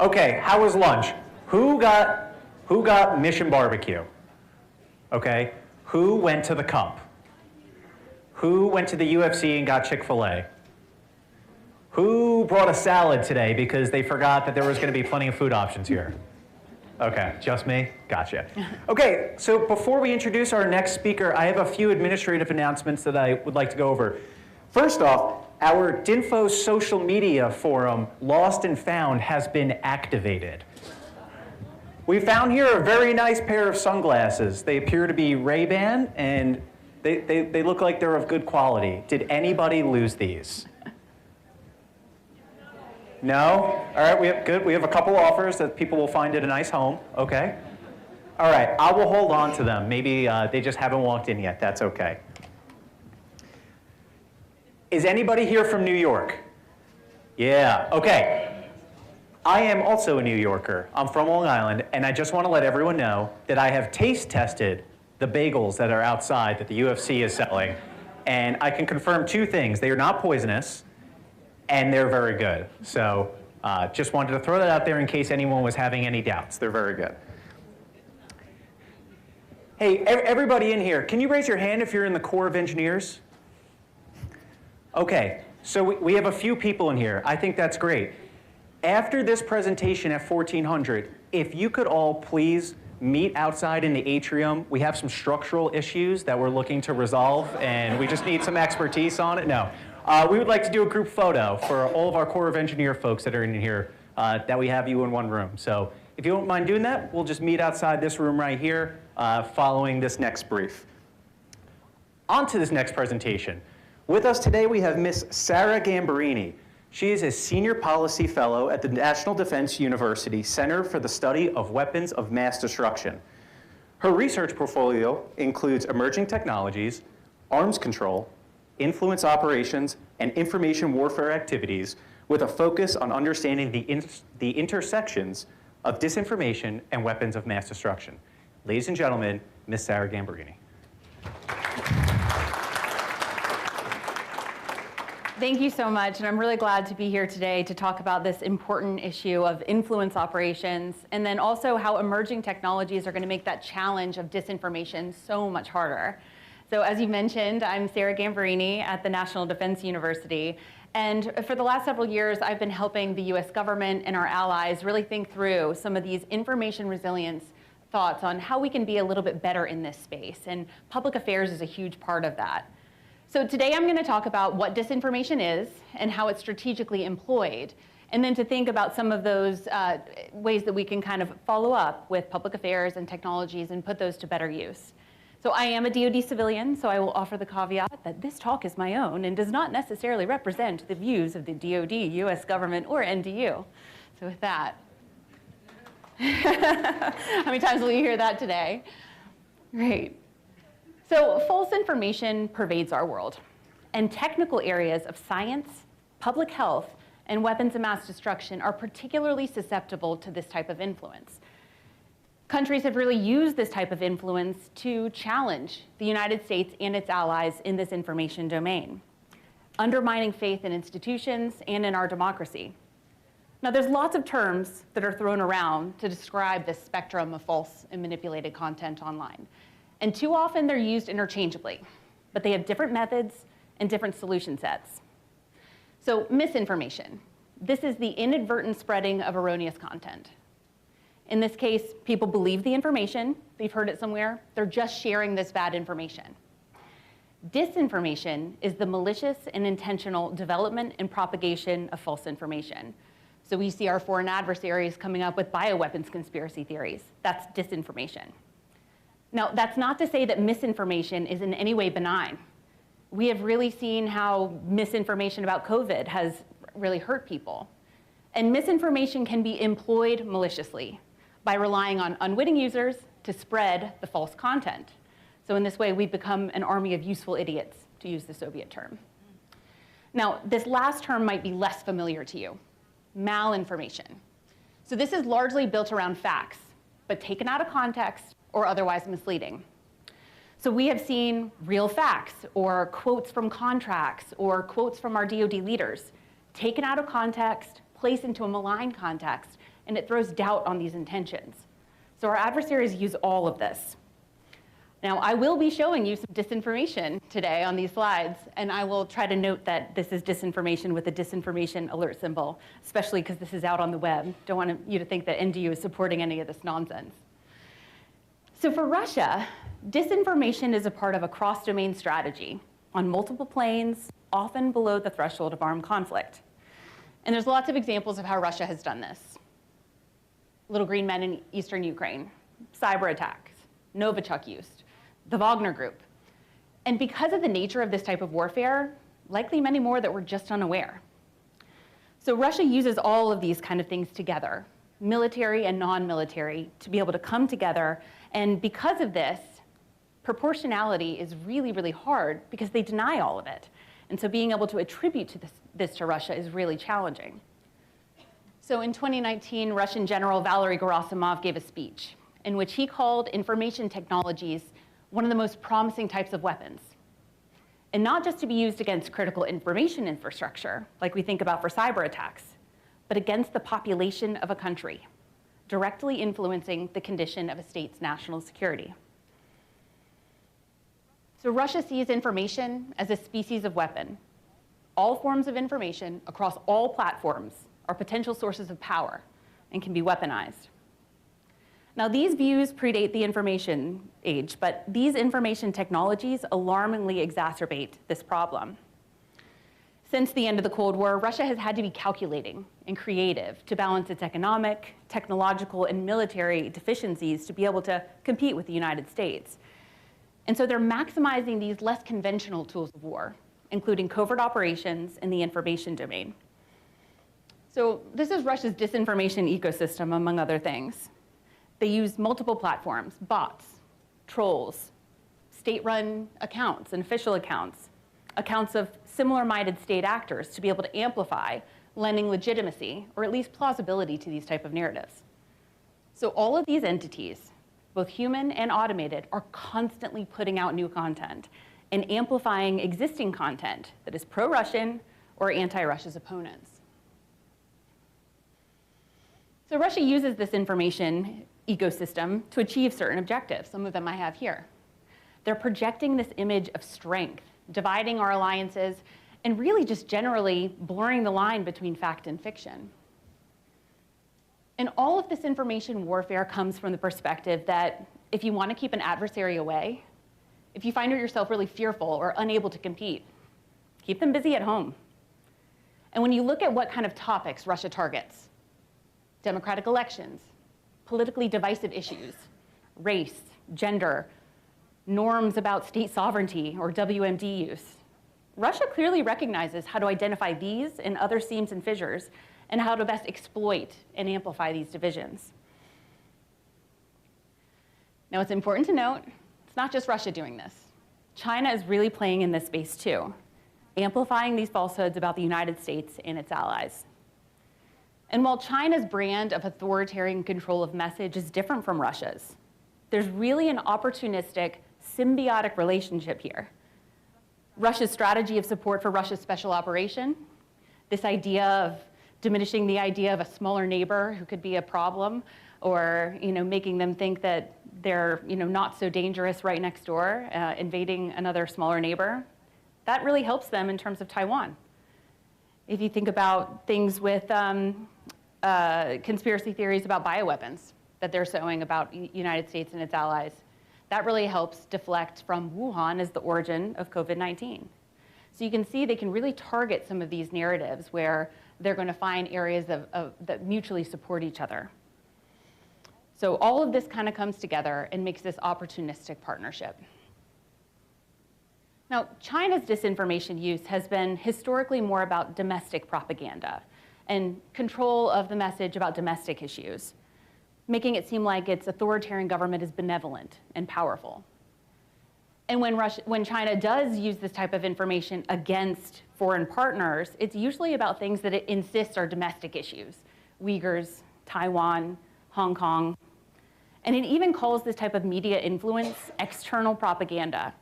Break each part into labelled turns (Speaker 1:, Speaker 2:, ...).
Speaker 1: Okay, how was lunch? Who got Mission Barbecue? Okay, who went to the Cup? Who went to the UFC and got Chick-fil-A? Who brought a salad today because they forgot that there was going to be plenty of food options here? Okay, just me? Gotcha. Okay, so before we introduce our next speaker, I have a few administrative announcements that I would like to go over. First off, our DINFOS social media forum, Lost and Found, has been activated. We found here a very nice pair of sunglasses. They appear to be Ray-Ban, and they look like they're of good quality. Did anybody lose these? No? All right, good. We have a couple offers that people will find at a nice home. Okay. All right, I will hold on to them. Maybe they just haven't walked in yet. That's okay. Is anybody here from New York? Yeah, okay. I am also a New Yorker. I'm from Long Island, and I just want to let everyone know that I have taste tested the bagels that are outside that the UFC is selling, and I can confirm two things. They are not poisonous, and they're very good. So just wanted to throw that out there in case anyone was having any doubts. They're very good. Hey, everybody in here, can you raise your hand if you're in the Corps of Engineers? Okay, so we have a few people in here. I think that's great. After this presentation at 1400, if you could all please meet outside in the atrium. We have some structural issues that we're looking to resolve, and we just need some expertise on it. No. We would like to do a group photo for all of our Corps of Engineer folks that are in here, that we have you in one room. So if you don't mind doing that, we'll just meet outside this room right here following this next brief. On to this next presentation. With us today, we have Miss Sarah Gambarini. She is a Senior Policy Fellow at the National Defense University Center for the Study of Weapons of Mass Destruction. Her research portfolio includes emerging technologies, arms control, influence operations, and information warfare activities with a focus on understanding the intersections of disinformation and weapons of mass destruction. Ladies and gentlemen, Ms. Sarah Gambarini.
Speaker 2: Thank you so much, and I'm really glad to be here today to talk about this important issue of influence operations, and then also how emerging technologies are going to make that challenge of disinformation so much harder. So as you mentioned, I'm Sarah Gambarini at the National Defense University, and for the last several years, I've been helping the US government and our allies really think through some of these information resilience thoughts on how we can be a little bit better in this space, and public affairs is a huge part of that. So today I'm going to talk about what disinformation is and how it's strategically employed, and then to think about some of those ways that we can kind of follow up with public affairs and technologies and put those to better use. So I am a DoD civilian, so I will offer the caveat that this talk is my own and does not necessarily represent the views of the DoD, US government, or NDU. So with that, how many times will you hear that today? Great. So false information pervades our world, and technical areas of science, public health, and weapons of mass destruction are particularly susceptible to this type of influence. Countries have really used this type of influence to challenge the United States and its allies in this information domain, undermining faith in institutions and in our democracy. Now, there's lots of terms that are thrown around to describe this spectrum of false and manipulated content online. And too often they're used interchangeably, but they have different methods and different solution sets. So misinformation. This is the inadvertent spreading of erroneous content. In this case, people believe the information, they've heard it somewhere, they're just sharing this bad information. Disinformation is the malicious and intentional development and propagation of false information. So we see our foreign adversaries coming up with bioweapons conspiracy theories. That's disinformation. Now, that's not to say that misinformation is in any way benign. We have really seen how misinformation about COVID has really hurt people. And misinformation can be employed maliciously by relying on unwitting users to spread the false content. So in this way, we've become an army of useful idiots, to use the Soviet term. Now, this last term might be less familiar to you, malinformation. So this is largely built around facts, but taken out of context or otherwise misleading. So we have seen real facts or quotes from contracts or quotes from our DoD leaders taken out of context, placed into a malign context, and it throws doubt on these intentions. So our adversaries use all of this. Now, I will be showing you some disinformation today on these slides, and I will try to note that this is disinformation with a disinformation alert symbol, especially because this is out on the web. Don't want you to think that NDU is supporting any of this nonsense. So for Russia, disinformation is a part of a cross-domain strategy on multiple planes, often below the threshold of armed conflict. And there's lots of examples of how Russia has done this. Little green men in eastern Ukraine, cyber attacks, Novichok used, the Wagner Group. And because of the nature of this type of warfare, likely many more that we're just unaware. So Russia uses all of these kind of things together, military and non-military, to be able to come together. And because of this, proportionality is really, really hard because they deny all of it. And so being able to attribute to this to Russia is really challenging. So in 2019, Russian General Valery Gerasimov gave a speech in which he called information technologies one of the most promising types of weapons. And not just to be used against critical information infrastructure, like we think about for cyber attacks, but against the population of a country, directly influencing the condition of a state's national security. So Russia sees information as a species of weapon. All forms of information across all platforms are potential sources of power and can be weaponized. Now, these views predate the information age, but these information technologies alarmingly exacerbate this problem. Since the end of the Cold War, Russia has had to be calculating and creative to balance its economic, technological, and military deficiencies to be able to compete with the United States. And so they're maximizing these less conventional tools of war, including covert operations in the information domain. So this is Russia's disinformation ecosystem, among other things. They use multiple platforms, bots, trolls, state-run accounts and official accounts, accounts of similar-minded state actors to be able to amplify, lending legitimacy, or at least plausibility to these type of narratives. So all of these entities, both human and automated, are constantly putting out new content and amplifying existing content that is pro-Russian or anti-Russia's opponents. So Russia uses this information ecosystem to achieve certain objectives. Some of them I have here. They're projecting this image of strength, dividing our alliances, and really just generally blurring the line between fact and fiction. And all of this information warfare comes from the perspective that if you want to keep an adversary away, if you find yourself really fearful or unable to compete, keep them busy at home. And when you look at what kind of topics Russia targets, democratic elections, politically divisive issues, race, gender, norms about state sovereignty or WMD use, Russia clearly recognizes how to identify these and other seams and fissures and how to best exploit and amplify these divisions. Now, it's important to note, it's not just Russia doing this. China is really playing in this space too, amplifying these falsehoods about the United States and its allies. And while China's brand of authoritarian control of message is different from Russia's, there's really an opportunistic, symbiotic relationship here. Russia's strategy of support for Russia's special operation, this idea of diminishing the idea of a smaller neighbor who could be a problem, or making them think that they're not so dangerous right next door, invading another smaller neighbor, that really helps them in terms of Taiwan. If you think about things with conspiracy theories about bioweapons that they're sowing about the United States and its allies, that really helps deflect from Wuhan as the origin of COVID-19. So you can see they can really target some of these narratives where they're going to find areas that mutually support each other. So all of this kind of comes together and makes this opportunistic partnership. Now, China's disinformation use has been historically more about domestic propaganda and control of the message about domestic issues, making it seem like its authoritarian government is benevolent and powerful. And when China does use this type of information against foreign partners, it's usually about things that it insists are domestic issues, Uyghurs, Taiwan, Hong Kong. And it even calls this type of media influence external propaganda.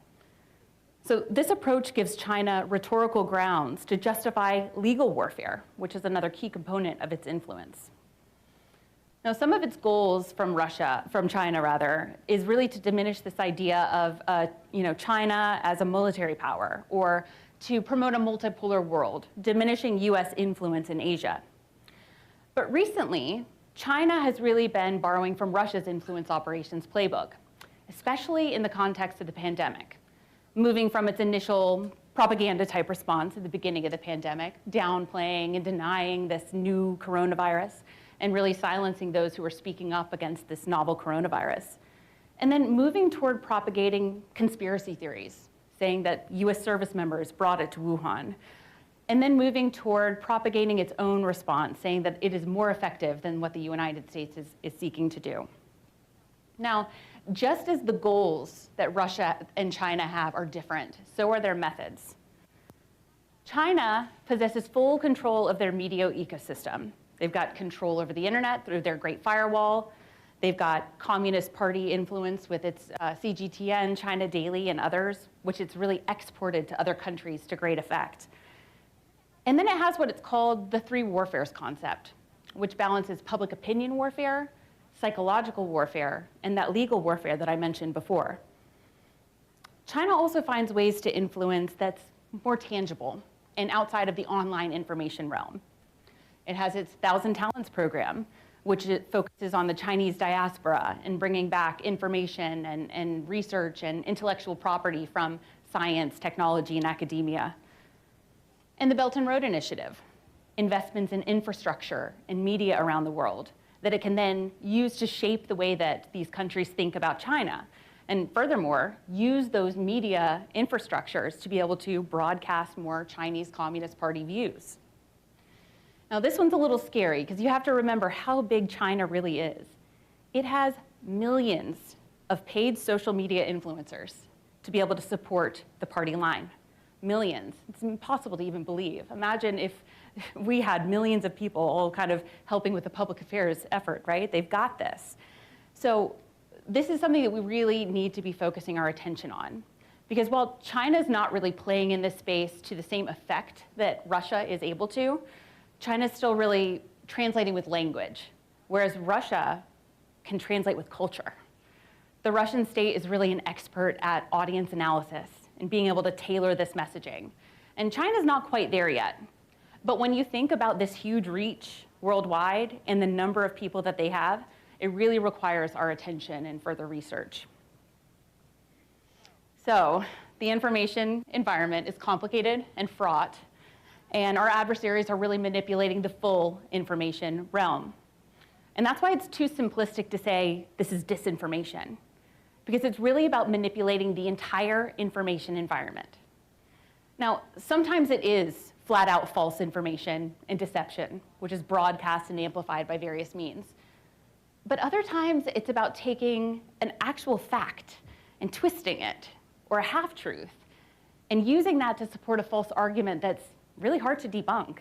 Speaker 2: So this approach gives China rhetorical grounds to justify legal warfare, which is another key component of its influence. Now, some of its goals from China rather, is really to diminish this idea of China as a military power, or to promote a multipolar world, diminishing US influence in Asia. But recently, China has really been borrowing from Russia's influence operations playbook, especially in the context of the pandemic, moving from its initial propaganda-type response at the beginning of the pandemic, downplaying and denying this new coronavirus, and really silencing those who were speaking up against this novel coronavirus. And then moving toward propagating conspiracy theories, saying that US service members brought it to Wuhan. And then moving toward propagating its own response, saying that it is more effective than what the United States is seeking to do. Now, just as the goals that Russia and China have are different, so are their methods. China possesses full control of their media ecosystem. They've got control over the internet through their Great Firewall. They've got Communist Party influence with its CGTN, China Daily, and others, which it's really exported to other countries to great effect. And then it has what it's called the three warfares concept, which balances public opinion warfare, psychological warfare, and that legal warfare that I mentioned before. China also finds ways to influence that's more tangible and outside of the online information realm. It has its 1,000 Talents program, which it focuses on the Chinese diaspora and bringing back information and research and intellectual property from science, technology, and academia. And the Belt and Road Initiative, investments in infrastructure and media around the world that it can then use to shape the way that these countries think about China. And furthermore, use those media infrastructures to be able to broadcast more Chinese Communist Party views. Now, this one's a little scary because you have to remember how big China really is. It has millions of paid social media influencers to be able to support the party line. Millions. It's impossible to even believe. Imagine if we had millions of people all kind of helping with the public affairs effort, right? They've got this. So this is something that we really need to be focusing our attention on. Because while China's not really playing in this space to the same effect that Russia is able to, China's still really translating with language, whereas Russia can translate with culture. The Russian state is really an expert at audience analysis and being able to tailor this messaging. And China's not quite there yet. But when you think about this huge reach worldwide and the number of people that they have, it really requires our attention and further research. So the information environment is complicated and fraught, and our adversaries are really manipulating the full information realm. And that's why it's too simplistic to say this is disinformation, because it's really about manipulating the entire information environment. Now, sometimes it is flat out false information and deception, which is broadcast and amplified by various means. But other times it's about taking an actual fact and twisting it, or a half-truth, and using that to support a false argument that's really hard to debunk.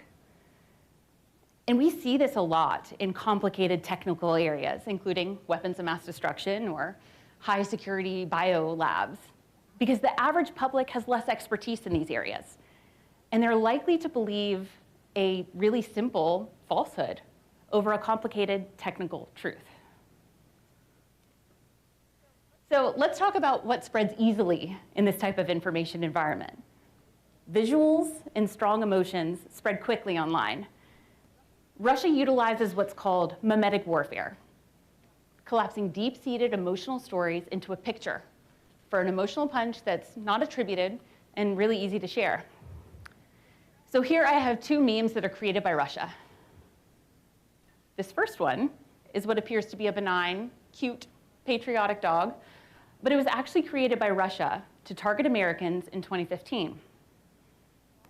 Speaker 2: And we see this a lot in complicated technical areas, including weapons of mass destruction or high security bio labs, because the average public has less expertise in these areas. And they're likely to believe a really simple falsehood over a complicated technical truth. So let's talk about what spreads easily in this type of information environment. Visuals and strong emotions spread quickly online. Russia utilizes what's called mimetic warfare, collapsing deep-seated emotional stories into a picture for an emotional punch that's not attributed and really easy to share. So here I have two memes that are created by Russia. This first one is what appears to be a benign, cute, patriotic dog, but it was actually created by Russia to target Americans in 2015.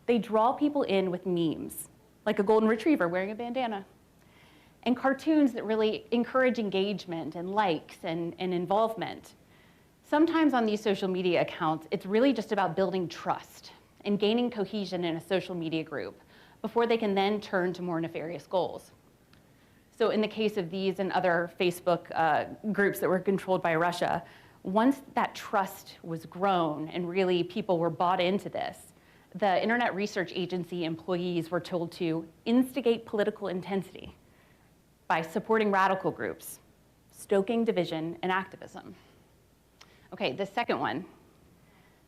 Speaker 2: They draw people in with memes, like a golden retriever wearing a bandana, and cartoons that really encourage engagement and likes and involvement. Sometimes on these social media accounts, it's really just about building trust and gaining cohesion in a social media group before they can then turn to more nefarious goals. So in the case of these and other Facebook groups that were controlled by Russia, once that trust was grown and really people were bought into this, the Internet Research Agency employees were told to instigate political intensity. by supporting radical groups, stoking division and activism. Okay, the second one.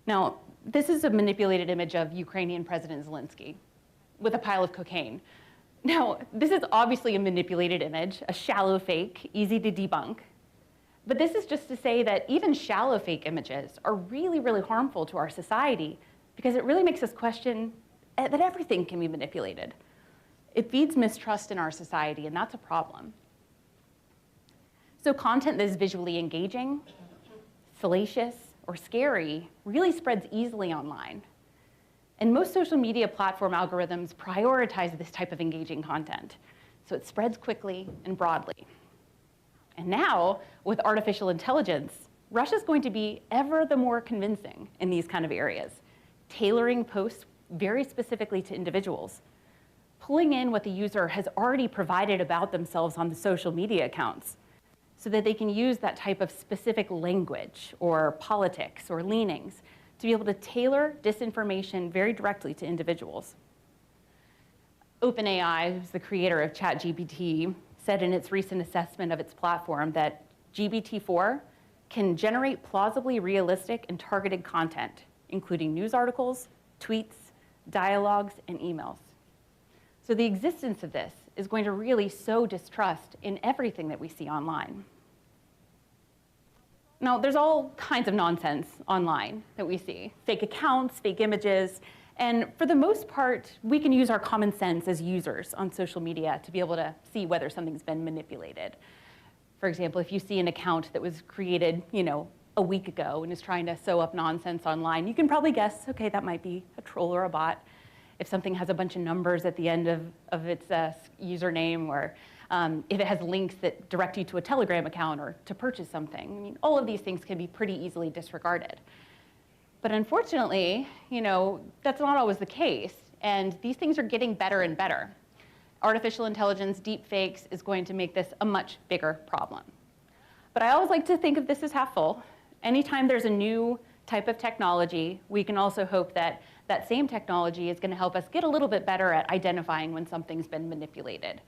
Speaker 2: Now, this is a manipulated image of Ukrainian President Zelensky with a pile of cocaine. Now, this is obviously a manipulated image, a shallow fake, easy to debunk. But this is just to say that even shallow fake images are really, really harmful to our society because it really makes us question that everything can be manipulated. It feeds mistrust in our society, and that's a problem. So content that is visually engaging, salacious, or scary really spreads easily online. And most social media platform algorithms prioritize this type of engaging content, so it spreads quickly and broadly. And now, with artificial intelligence, Russia's going to be ever the more convincing in these kind of areas, tailoring posts very specifically to individuals, pulling in what the user has already provided about themselves on the social media accounts, so that they can use that type of specific language or politics or leanings to be able to tailor disinformation very directly to individuals. OpenAI, who's the creator of ChatGPT, said in its recent assessment of its platform that GPT-4 can generate plausibly realistic and targeted content, including news articles, tweets, dialogues, and emails. So the existence of this is going to really sow distrust in everything that we see online. Now, there's all kinds of nonsense online that we see, fake accounts, fake images, and for the most part, we can use our common sense as users on social media to be able to see whether something's been manipulated. For example, if you see an account that was created, a week ago and is trying to sew up nonsense online, you can probably guess, okay, that might be a troll or a bot. If something has a bunch of numbers at the end of its username, or if it has links that direct you to a Telegram account or to purchase something. I mean, all of these things can be pretty easily disregarded. But unfortunately, that's not always the case, and these things are getting better and better. Artificial intelligence, deep fakes, is going to make this a much bigger problem. But I always like to think of this as half full. Anytime there's a new type of technology, we can also hope that that same technology is going to help us get a little bit better at identifying when something's been manipulated.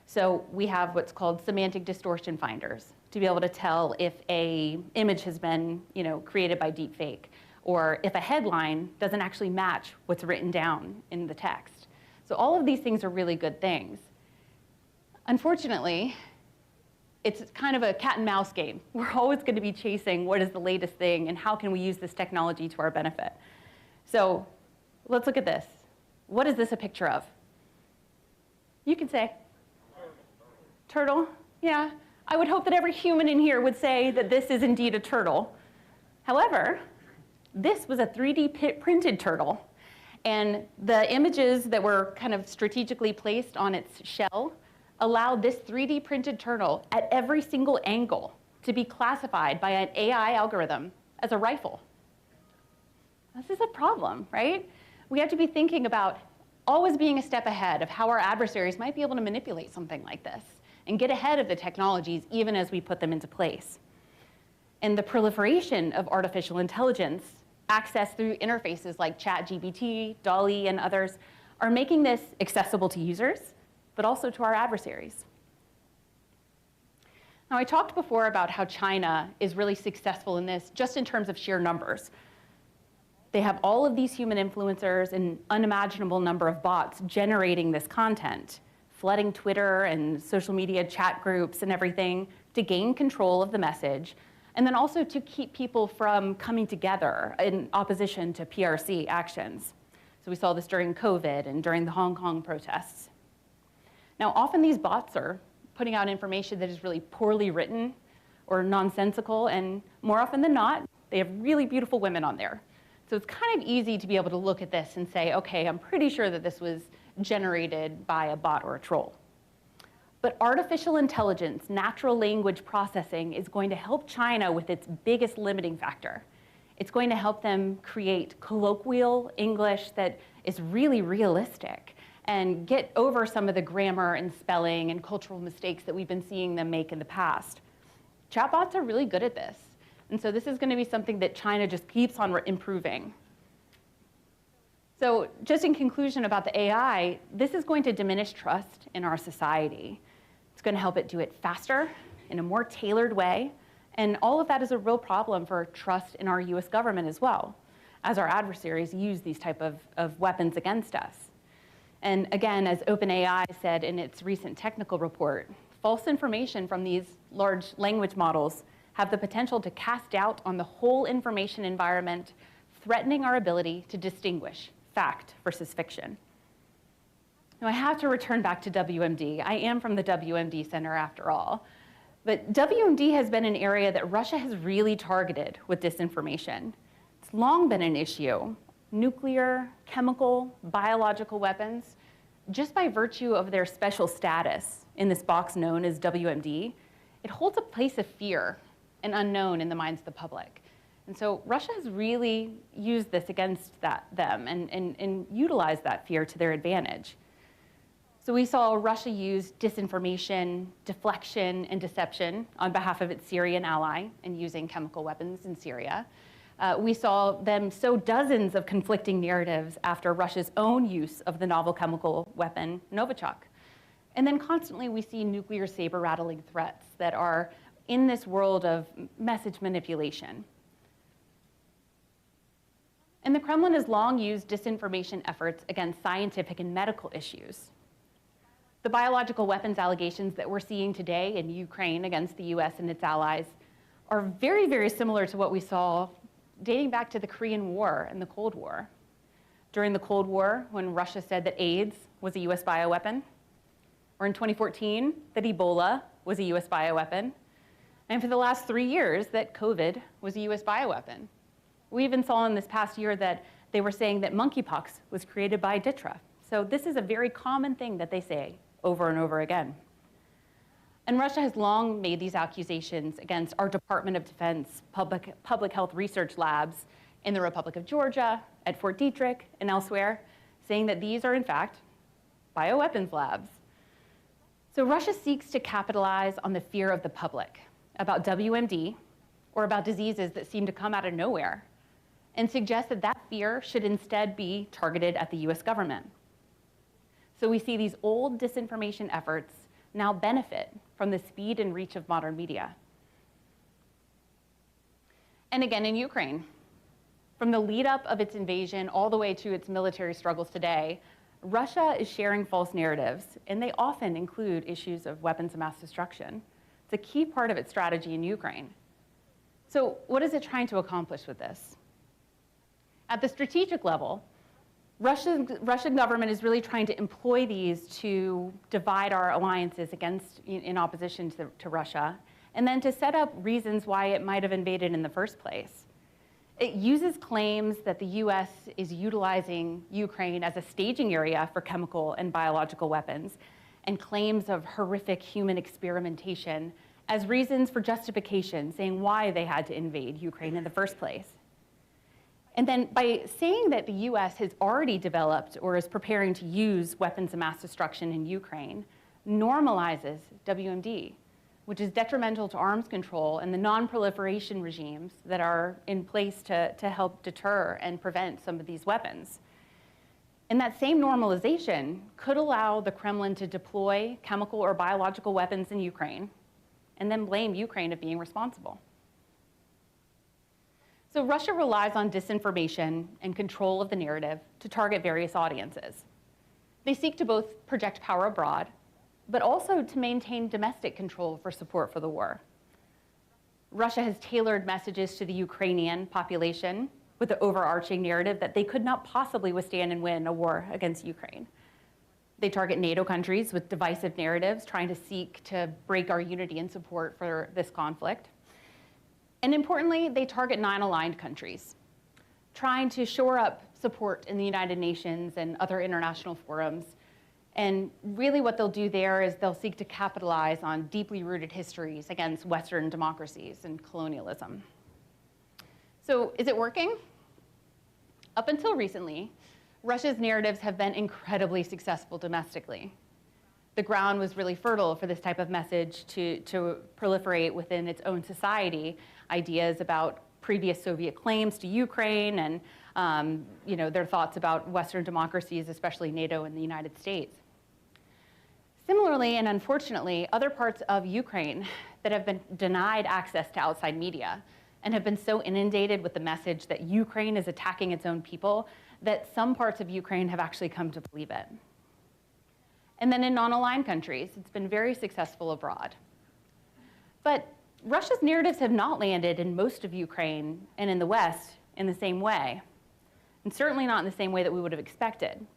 Speaker 2: So we have what's called semantic distortion finders to be able to tell if an image has been created by deepfake, or if a headline doesn't actually match what's written down in the text. So all of these things are really good things. Unfortunately, it's kind of a cat and mouse game. We're always going to be chasing what is the latest thing and how can we use this technology to our benefit. So let's look at this. What is this a picture of? You can say. Turtle? Yeah. I would hope that every human in here would say that this is indeed a turtle. However, this was a 3D printed turtle. And the images that were kind of strategically placed on its shell allowed this 3D printed turtle at every single angle to be classified by an AI algorithm as a rifle. This is a problem, right? We have to be thinking about always being a step ahead of how our adversaries might be able to manipulate something like this and get ahead of the technologies even as we put them into place. And the proliferation of artificial intelligence, access through interfaces like ChatGPT, DALL-E, and others, are making this accessible to users, but also to our adversaries. Now, I talked before about how China is really successful in this just in terms of sheer numbers. They have all of these human influencers and unimaginable number of bots generating this content, flooding Twitter and social media chat groups and everything to gain control of the message, and then also to keep people from coming together in opposition to PRC actions. So we saw this during COVID and during the Hong Kong protests. Now, often these bots are putting out information that is really poorly written or nonsensical, and more often than not, they have really beautiful women on there. So it's kind of easy to be able to look at this and say, okay, I'm pretty sure that this was generated by a bot or a troll. But artificial intelligence, natural language processing, is going to help China with its biggest limiting factor. It's going to help them create colloquial English that is really realistic and get over some of the grammar and spelling and cultural mistakes that we've been seeing them make in the past. Chatbots are really good at this. And so this is going to be something that China just keeps on improving. So just in conclusion about the AI, this is going to diminish trust in our society. It's It's going to help it do it faster, in a more tailored way. And all of that is a real problem for trust in our US government as well, as our adversaries use these type of weapons against us. And again, as OpenAI said in its recent technical report, false information from these large language models have the potential to cast doubt on the whole information environment, threatening our ability to distinguish fact versus fiction. Now, I have to return back to WMD. I am from the WMD Center after all. But WMD has been an area that Russia has really targeted with disinformation. It's long been an issue. Nuclear, chemical, biological weapons, just by virtue of their special status in this box known as WMD, it holds a place of fear and unknown in the minds of the public. And so Russia has really used this against them and utilized that fear to their advantage. So we saw Russia use disinformation, deflection, and deception on behalf of its Syrian ally in using chemical weapons in Syria. We saw them sow dozens of conflicting narratives after Russia's own use of the novel chemical weapon Novichok. And then constantly we see nuclear saber-rattling threats that are in this world of message manipulation. And the Kremlin has long used disinformation efforts against scientific and medical issues. The biological weapons allegations that we're seeing today in Ukraine against the US and its allies are very, very similar to what we saw dating back to the Korean War and the Cold War. During the Cold War, when Russia said that AIDS was a US bioweapon, or in 2014, that Ebola was a US bioweapon, and for the last 3 years, that COVID was a US bioweapon. We even saw in this past year that they were saying that monkeypox was created by Ditra. So this is a very common thing that they say over and over again. And Russia has long made these accusations against our Department of Defense public health research labs in the Republic of Georgia, at Fort Detrick, and elsewhere, saying that these are in fact bioweapons labs. So Russia seeks to capitalize on the fear of the public about WMD or about diseases that seem to come out of nowhere, and suggest that that fear should instead be targeted at the US government. So we see these old disinformation efforts now benefit from the speed and reach of modern media. And again, in Ukraine, from the lead up of its invasion all the way to its military struggles today, Russia is sharing false narratives, and they often include issues of weapons of mass destruction. It's a key part of its strategy in Ukraine. So what is it trying to accomplish with this? At the strategic level, Russian government is really trying to employ these to divide our alliances in opposition to Russia, and then to set up reasons why it might have invaded in the first place. It uses claims that the US is utilizing Ukraine as a staging area for chemical and biological weapons, and claims of horrific human experimentation as reasons for justification, saying why they had to invade Ukraine in the first place. And then by saying that the US has already developed or is preparing to use weapons of mass destruction in Ukraine, normalizes WMD, which is detrimental to arms control and the non-proliferation regimes that are in place to help deter and prevent some of these weapons. And that same normalization could allow the Kremlin to deploy chemical or biological weapons in Ukraine and then blame Ukraine of being responsible. So Russia relies on disinformation and control of the narrative to target various audiences. They seek to both project power abroad, but also to maintain domestic control for support for the war. Russia has tailored messages to the Ukrainian population with the overarching narrative that they could not possibly withstand and win a war against Ukraine. They target NATO countries with divisive narratives, trying to seek to break our unity and support for this conflict. And importantly, they target non-aligned countries, trying to shore up support in the United Nations and other international forums. And really what they'll do there is they'll seek to capitalize on deeply rooted histories against Western democracies and colonialism. So is it working? Up until recently, Russia's narratives have been incredibly successful domestically. The ground was really fertile for this type of message to proliferate within its own society, ideas about previous Soviet claims to Ukraine and their thoughts about Western democracies, especially NATO and the United States. Similarly, and unfortunately, other parts of Ukraine that have been denied access to outside media and have been so inundated with the message that Ukraine is attacking its own people that some parts of Ukraine have actually come to believe it. And then in non-aligned countries, it's been very successful abroad. But Russia's narratives have not landed in most of Ukraine and in the West in the same way, and certainly not in the same way that we would have expected.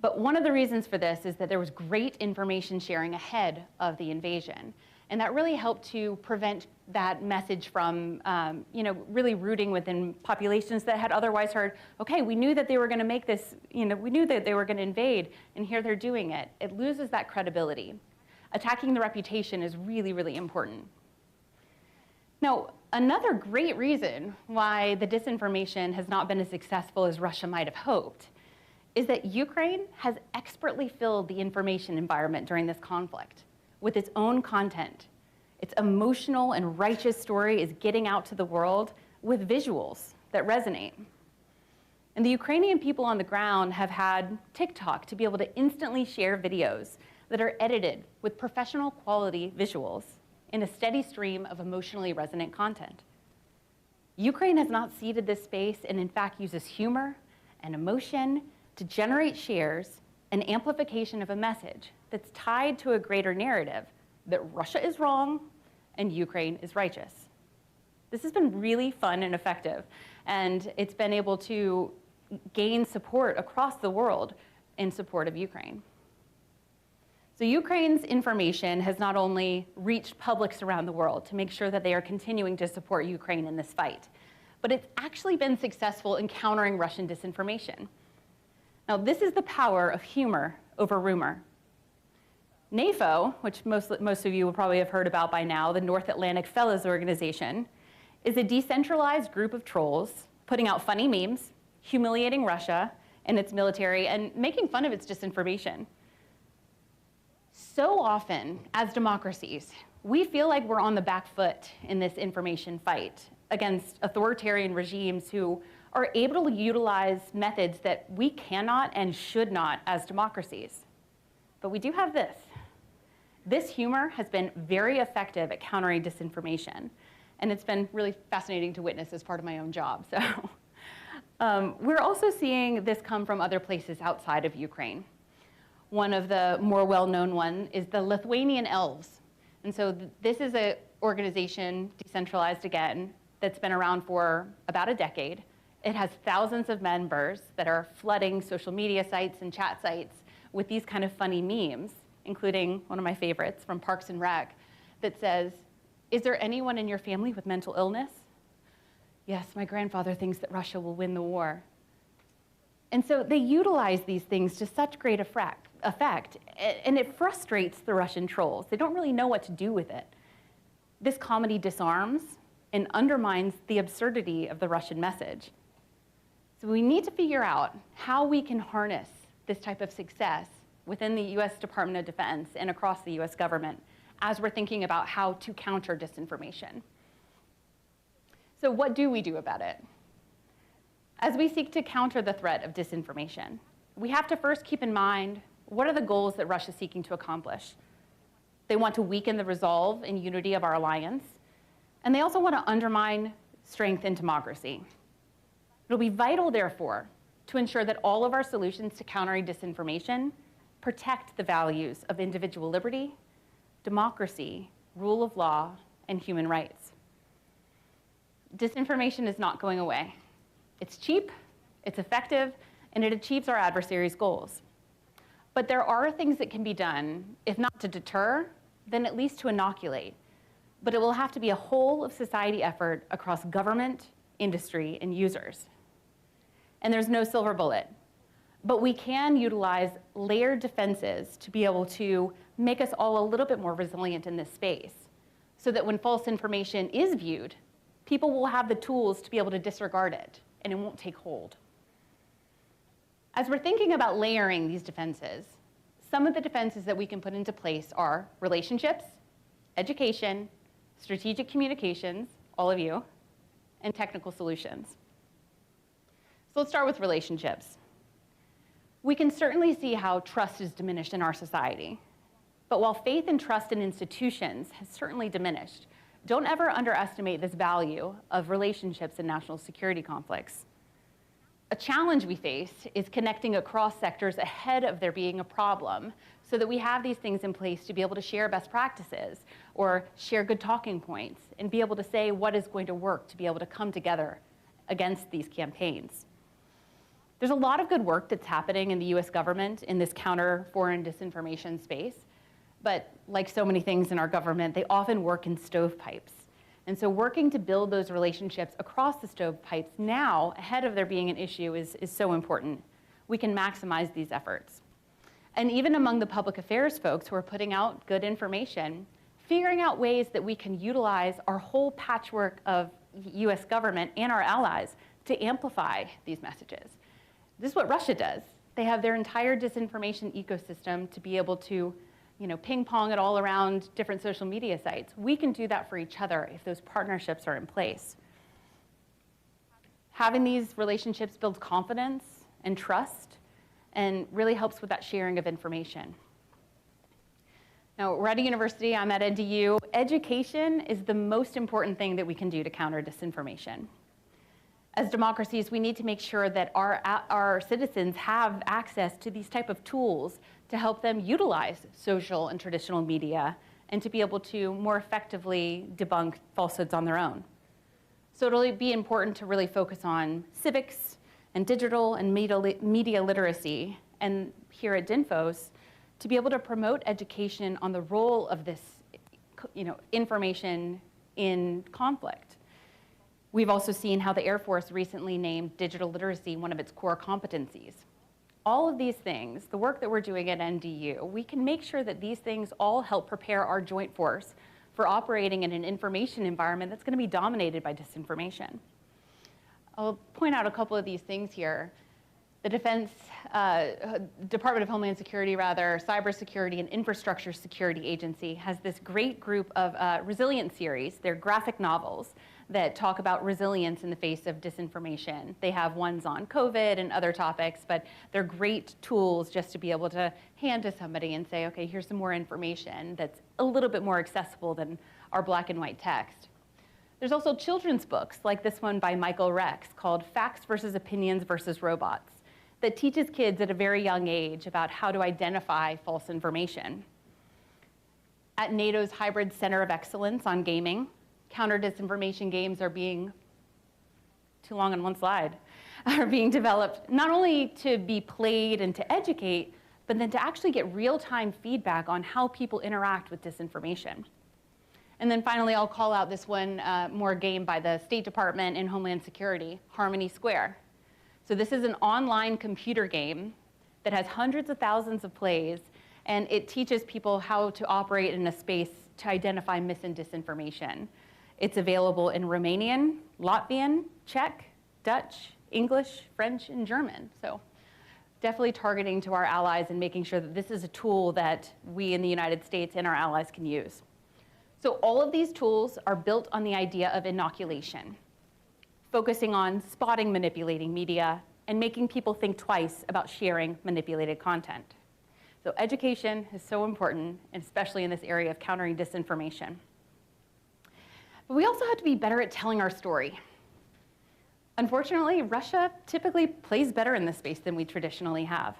Speaker 2: But one of the reasons for this is that there was great information sharing ahead of the invasion. And that really helped to prevent that message from really rooting within populations that had otherwise heard, okay, we knew that they were going to make this, we knew that they were going to invade, and here they're doing it. It loses that credibility. Attacking the reputation is really, really important. Now, another great reason why the disinformation has not been as successful as Russia might have hoped is that Ukraine has expertly filled the information environment during this conflict with its own content. Its emotional and righteous story is getting out to the world with visuals that resonate. And the Ukrainian people on the ground have had TikTok to be able to instantly share videos that are edited with professional quality visuals in a steady stream of emotionally resonant content. Ukraine has not ceded this space and in fact uses humor and emotion to generate shares and amplification of a message that's tied to a greater narrative that Russia is wrong and Ukraine is righteous. This has been really fun and effective, and it's been able to gain support across the world in support of Ukraine. So Ukraine's information has not only reached publics around the world to make sure that they are continuing to support Ukraine in this fight, but it's actually been successful in countering Russian disinformation. Now, this is the power of humor over rumor. NAFO, which most of you will probably have heard about by now, the North Atlantic Fellows Organization, is a decentralized group of trolls putting out funny memes, humiliating Russia and its military, and making fun of its disinformation. So often, as democracies, we feel like we're on the back foot in this information fight against authoritarian regimes who are able to utilize methods that we cannot and should not as democracies. But we do have this. This humor has been very effective at countering disinformation, and it's been really fascinating to witness as part of my own job. So we're also seeing this come from other places outside of Ukraine. One of the more well-known ones is the Lithuanian Elves. And so this is an organization, decentralized again, that's been around for about a decade. It has thousands of members that are flooding social media sites and chat sites with these kind of funny memes, including one of my favorites from Parks and Rec that says, "Is there anyone in your family with mental illness?" "Yes, my grandfather thinks that Russia will win the war." And so they utilize these things to such great effect, and it frustrates the Russian trolls. They don't really know what to do with it. This comedy disarms and undermines the absurdity of the Russian message. So we need to figure out how we can harness this type of success within the US Department of Defense and across the US government as we're thinking about how to counter disinformation. So what do we do about it? As we seek to counter the threat of disinformation, we have to first keep in mind, what are the goals that Russia is seeking to accomplish? They want to weaken the resolve and unity of our alliance, and they also want to undermine strength and democracy. It'll be vital, therefore, to ensure that all of our solutions to countering disinformation protect the values of individual liberty, democracy, rule of law, and human rights. Disinformation is not going away. It's cheap, it's effective, and it achieves our adversaries' goals. But there are things that can be done, if not to deter, then at least to inoculate. But it will have to be a whole of society effort across government, industry, and users. And there's no silver bullet. But we can utilize layered defenses to be able to make us all a little bit more resilient in this space, so that when false information is viewed, people will have the tools to be able to disregard it, and it won't take hold. As we're thinking about layering these defenses, some of the defenses that we can put into place are relationships, education, strategic communications, all of you, and technical solutions. So let's start with relationships. We can certainly see how trust is diminished in our society. But while faith and trust in institutions has certainly diminished, don't ever underestimate this value of relationships in national security conflicts. A challenge we face is connecting across sectors ahead of there being a problem so that we have these things in place to be able to share best practices or share good talking points and be able to say what is going to work to be able to come together against these campaigns. There's a lot of good work that's happening in the US government in this counter foreign disinformation space, but like so many things in our government, they often work in stovepipes. And so working to build those relationships across the stovepipes now, ahead of there being an issue, is so important. We can maximize these efforts. And even among the public affairs folks who are putting out good information, figuring out ways that we can utilize our whole patchwork of US government and our allies to amplify these messages. This is what Russia does. They have their entire disinformation ecosystem to be able to ping pong it all around different social media sites. We can do that for each other if those partnerships are in place. Having these relationships builds confidence and trust and really helps with that sharing of information. Now, we're at a university, I'm at NDU. Education is the most important thing that we can do to counter disinformation. As democracies, we need to make sure that our citizens have access to these type of tools to help them utilize social and traditional media and to be able to more effectively debunk falsehoods on their own. So it'll be important to really focus on civics and digital and media literacy, and here at DINFOS, to be able to promote education on the role of this information in conflict. We've also seen how the Air Force recently named digital literacy one of its core competencies. All of these things, the work that we're doing at NDU, we can make sure that these things all help prepare our joint force for operating in an information environment that's going to be dominated by disinformation. I'll point out a couple of these things here. The Department of Homeland Security, Cybersecurity and Infrastructure Security Agency has this great group of resilience series. They're graphic novels that talk about resilience in the face of disinformation. They have ones on COVID and other topics, but they're great tools just to be able to hand to somebody and say, okay, here's some more information that's a little bit more accessible than our black and white text. There's also children's books like this one by Michael Rex called Facts versus Opinions versus Robots that teaches kids at a very young age about how to identify false information. At NATO's Hybrid Center of Excellence on Gaming, counter-disinformation games are being, too long on one slide, are being developed not only to be played and to educate, but then to actually get real-time feedback on how people interact with disinformation. And then finally, I'll call out this one more game by the State Department and Homeland Security, Harmony Square. So this is an online computer game that has hundreds of thousands of plays, and it teaches people how to operate in a space to identify mis and disinformation. It's available in Romanian, Latvian, Czech, Dutch, English, French, and German. So definitely targeting to our allies and making sure that this is a tool that we in the United States and our allies can use. So all of these tools are built on the idea of inoculation, focusing on spotting manipulating media and making people think twice about sharing manipulated content. So education is so important, and especially in this area of countering disinformation. But we also have to be better at telling our story. Unfortunately, Russia typically plays better in this space than we traditionally have.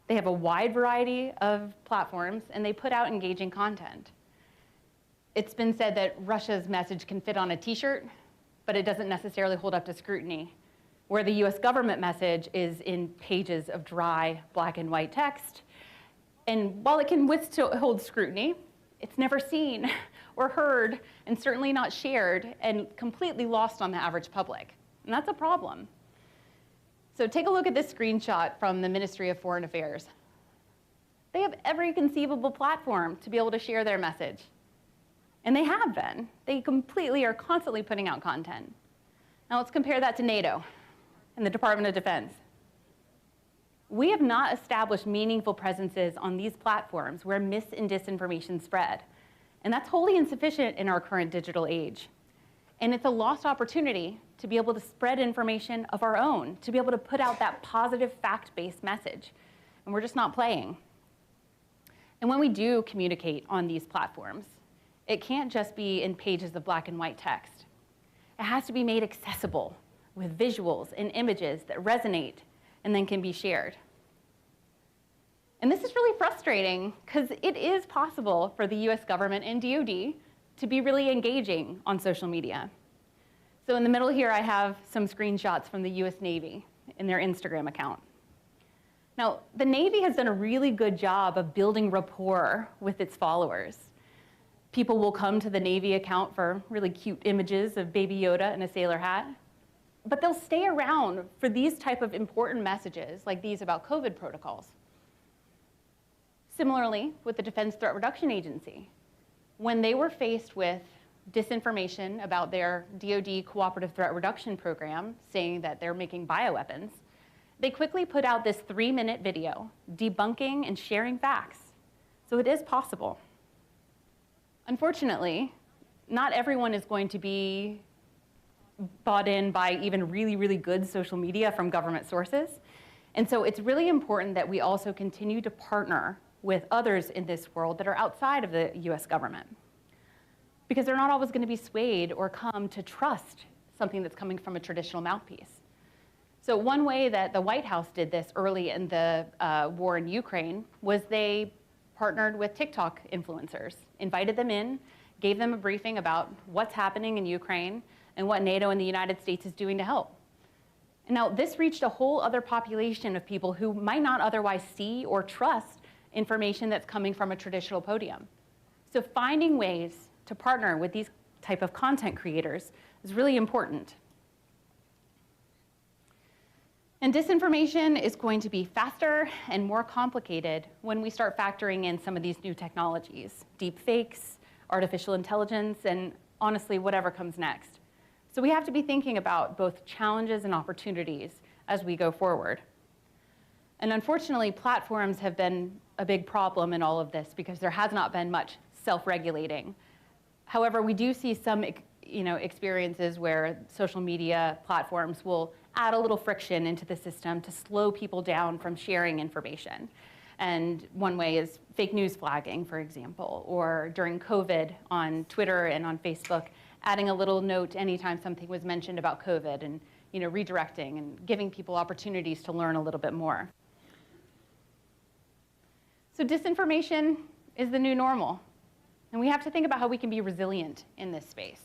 Speaker 2: They have a wide variety of platforms, and they put out engaging content. It's been said that Russia's message can fit on a t-shirt, but it doesn't necessarily hold up to scrutiny, where the US government message is in pages of dry black and white text. And while it can withhold scrutiny, it's never seen or heard, and certainly not shared, and completely lost on the average public. And that's a problem. So take a look at this screenshot from the Ministry of Foreign Affairs. They have every conceivable platform to be able to share their message. And they have been. They completely are constantly putting out content. Now let's compare that to NATO and the Department of Defense. We have not established meaningful presences on these platforms where mis and disinformation spread. And that's wholly insufficient in our current digital age. And it's a lost opportunity to be able to spread information of our own, to be able to put out that positive fact-based message. And we're just not playing. And when we do communicate on these platforms, it can't just be in pages of black and white text. It has to be made accessible with visuals and images that resonate and then can be shared. And this is really frustrating because it is possible for the US government and DoD to be really engaging on social media. So in the middle here, I have some screenshots from the US Navy in their Instagram account. Now, the Navy has done a really good job of building rapport with its followers. People will come to the Navy account for really cute images of Baby Yoda in a sailor hat, but they'll stay around for these type of important messages like these about COVID protocols. Similarly, with the Defense Threat Reduction Agency, when they were faced with disinformation about their DoD Cooperative Threat Reduction Program, saying that they're making bioweapons, they quickly put out this 3-minute video debunking and sharing facts. So it is possible. Unfortunately, not everyone is going to be bought in by even really, really good social media from government sources. And so it's really important that we also continue to partner with others in this world that are outside of the US government, because they're not always going to be swayed or come to trust something that's coming from a traditional mouthpiece. So one way that the White House did this early in the war in Ukraine was they partnered with TikTok influencers, invited them in, gave them a briefing about what's happening in Ukraine and what NATO and the United States is doing to help. And now this reached a whole other population of people who might not otherwise see or trust information that's coming from a traditional podium. So finding ways to partner with these type of content creators is really important. And disinformation is going to be faster and more complicated when we start factoring in some of these new technologies, deep fakes, artificial intelligence, and honestly, whatever comes next. So we have to be thinking about both challenges and opportunities as we go forward. And unfortunately, platforms have been a big problem in all of this because there has not been much self-regulating. However, we do see some experiences where social media platforms will add a little friction into the system to slow people down from sharing information. And one way is fake news flagging, for example, or during COVID on Twitter and on Facebook, adding a little note anytime something was mentioned about COVID and redirecting and giving people opportunities to learn a little bit more. So disinformation is the new normal. And we have to think about how we can be resilient in this space.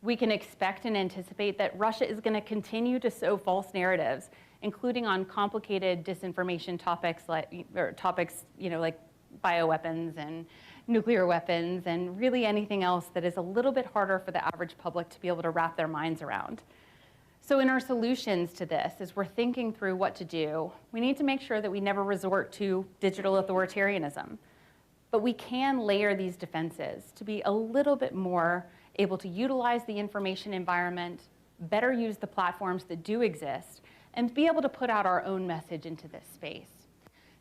Speaker 2: We can expect and anticipate that Russia is going to continue to sow false narratives, including on complicated disinformation topics like bioweapons and nuclear weapons, and really anything else that is a little bit harder for the average public to be able to wrap their minds around. So in our solutions to this, as we're thinking through what to do, we need to make sure that we never resort to digital authoritarianism. But we can layer these defenses to be a little bit more able to utilize the information environment, better use the platforms that do exist, and be able to put out our own message into this space.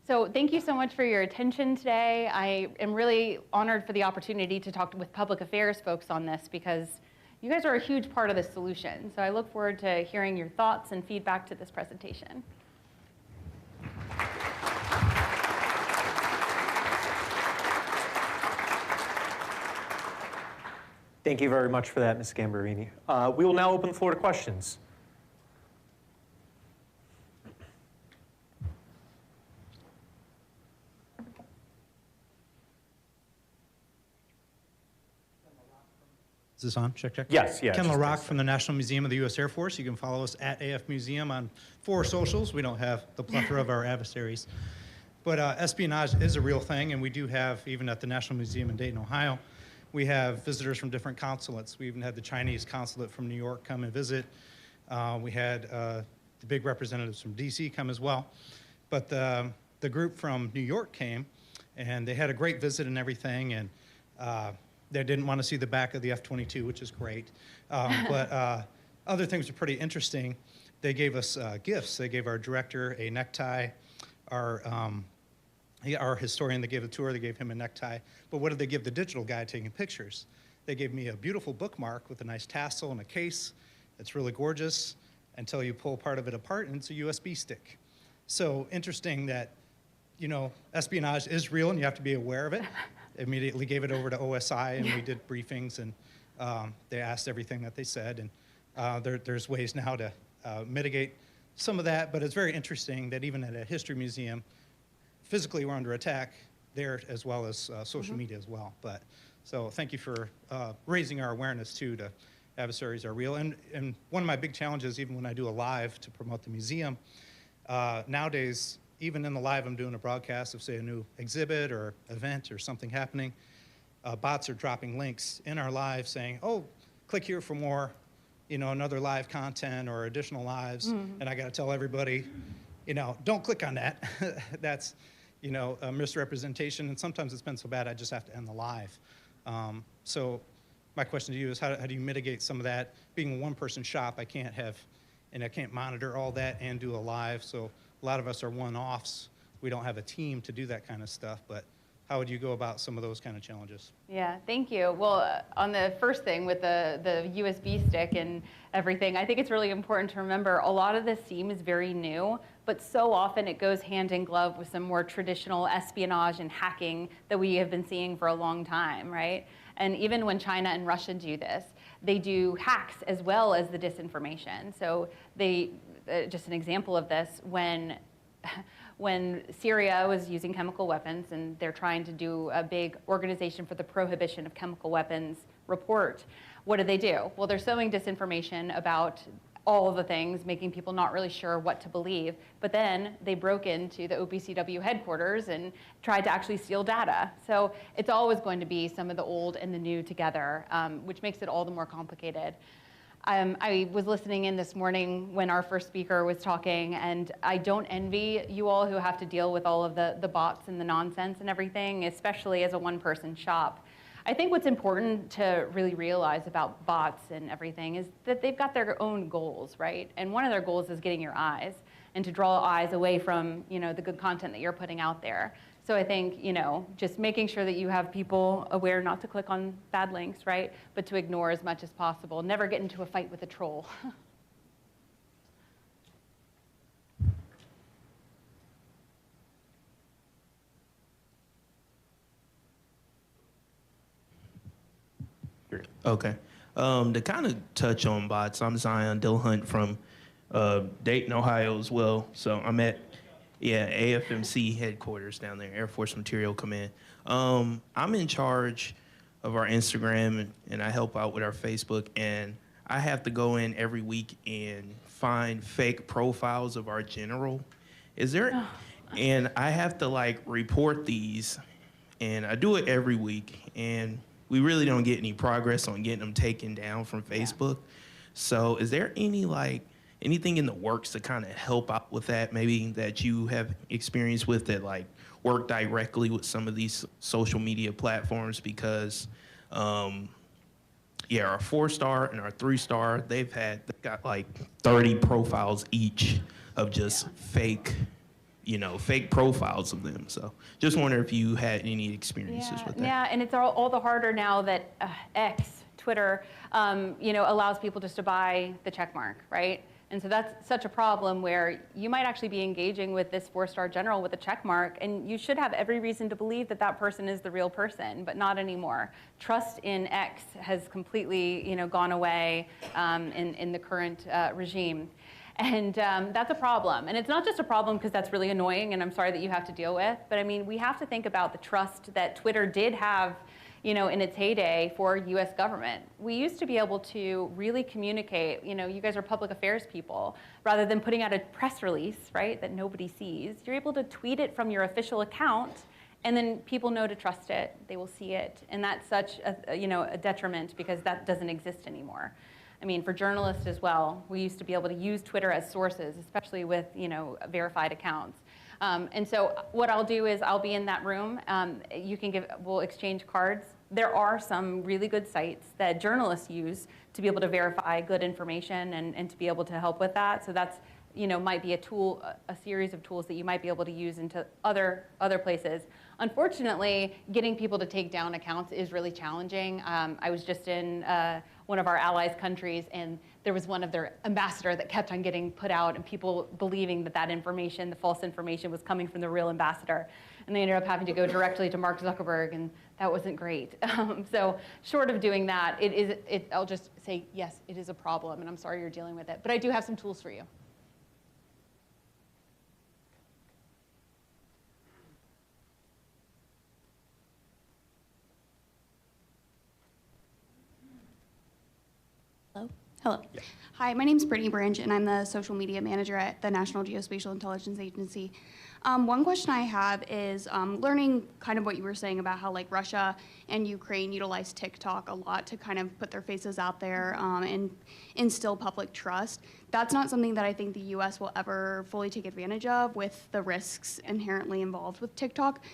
Speaker 2: So thank you so much for your attention today. I am really honored for the opportunity to talk with public affairs folks on this because you guys are a huge part of the solution. So I look forward to hearing your thoughts and feedback to this presentation.
Speaker 1: Thank you very much for that, Ms. Gambarini. We will now open the floor to questions.
Speaker 3: Is this on? Check, check.
Speaker 1: Yes, yeah.
Speaker 3: Ken LaRock from the National Museum of the U.S. Air Force. You can follow us at AF Museum on 4 socials. We don't have the plethora of our adversaries. But espionage is a real thing, and we do have, even at the National Museum in Dayton, Ohio, we have visitors from different consulates. We even had the Chinese consulate from New York come and visit. We had the big representatives from D.C. come as well. But the group from New York came, and they had a great visit and everything, and they didn't want to see the back of the F-22, which is great. But other things were pretty interesting. They gave us gifts. They gave our director a necktie. Our historian, they gave a tour, they gave him a necktie. But what did they give the digital guy taking pictures? They gave me a beautiful bookmark with a nice tassel and a case. It's really gorgeous until you pull part of it apart and it's a USB stick. So interesting that you know, espionage is real and you have to be aware of it. Immediately gave it over to OSI and we did briefings and they asked everything that they said. And there's ways now to mitigate some of that, but it's very interesting that even at a history museum, physically we're under attack there as well as social media as well. But so thank you for raising our awareness too to adversaries are real. And one of my big challenges, even when I do a live to promote the museum, nowadays, even in the live, I'm doing a broadcast of, say, a new exhibit or event or something happening. Bots are dropping links in our live saying, oh, click here for more, you know, another live content or additional lives. And I got to tell everybody, you know, don't click on that. That's, you know, a misrepresentation. And sometimes it's been so bad, I just have to end the live. So my question to you is how do you mitigate some of that? Being a one-person shop, I can't monitor all that and do a live. So a lot of us are one-offs. We don't have a team to do that kind of stuff. But how would you go about some of those kind of challenges?
Speaker 2: Yeah, thank you. Well, on the first thing with the USB stick and everything, I think it's really important to remember a lot of this seems very new, but so often it goes hand in glove with some more traditional espionage and hacking that we have been seeing for a long time, right? And even when China and Russia do this, they do hacks as well as the disinformation. So they, just an example of this, when Syria was using chemical weapons and they're trying to do a big organization for the prohibition of chemical weapons report, what do? Well, they're sowing disinformation about all of the things, making people not really sure what to believe. But then they broke into the OPCW headquarters and tried to actually steal data. So it's always going to be some of the old and the new together, which makes it all the more complicated. I was listening in this morning when our first speaker was talking, and I don't envy you all who have to deal with all of the bots and the nonsense and everything, especially as a one-person shop. I think what's important to really realize about bots and everything is that they've got their own goals, right? And one of their goals is getting your eyes and to draw eyes away from, you know, the good content that you're putting out there. So I think, you know, just making sure that you have people aware not to click on bad links, right? But to ignore as much as possible. Never get into a fight with a troll.
Speaker 4: Okay. To kind of touch on bots, I'm Zion Dillhunt from Dayton, Ohio as well. So I'm at AFMC headquarters down there, Air Force Material Command. I'm in charge of our Instagram and I help out with our Facebook, and I have to go in every week and find fake profiles of our general. And I have to like report these, and I do it every week, and we really don't get any progress on getting them taken down from Facebook. So is there anything in the works to kind of help out with that, maybe that you have experience with that like work directly with some of these social media platforms? Because our 4-star and our 3-star, they've got like 30 profiles each of just fake profiles of them. So just wonder if you had any experiences with that.
Speaker 2: Yeah, and it's all the harder now that X, Twitter, allows people just to buy the check mark, right? And so that's such a problem where you might actually be engaging with this 4-star general with a check mark, and you should have every reason to believe that that person is the real person, but not anymore. Trust in X has completely, gone away in the current regime. And that's a problem. And it's not just a problem because that's really annoying and I'm sorry that you have to deal with, but I mean, we have to think about the trust that Twitter did have, in its heyday for US government. We used to be able to really communicate, you guys are public affairs people, rather than putting out a press release, right, that nobody sees. You're able to tweet it from your official account, and then people know to trust it, they will see it. And that's such a detriment because that doesn't exist anymore. I mean, for journalists as well, we used to be able to use Twitter as sources, especially with, verified accounts. And so what I'll do is I'll be in that room. We'll exchange cards. There are some really good sites that journalists use to be able to verify good information and to be able to help with that. So that's, might be a tool, a series of tools that you might be able to use into other places. Unfortunately, getting people to take down accounts is really challenging. I was just in one of our allies' countries, and there was one of their ambassador that kept on getting put out, and people believing that that information, the false information, was coming from the real ambassador. And they ended up having to go directly to Mark Zuckerberg, and that wasn't great. So short of doing that, I'll just say, yes, it is a problem, and I'm sorry you're dealing with it. But I do have some tools for you.
Speaker 5: Hello. Yeah. Hi, my name is Brittany Branch, and I'm the social media manager at the National Geospatial Intelligence Agency. One question I have is learning kind of what you were saying about how like Russia and Ukraine utilize TikTok a lot to kind of put their faces out there and instill public trust. That's not something that I think the U.S. will ever fully take advantage of with the risks inherently involved with TikTok.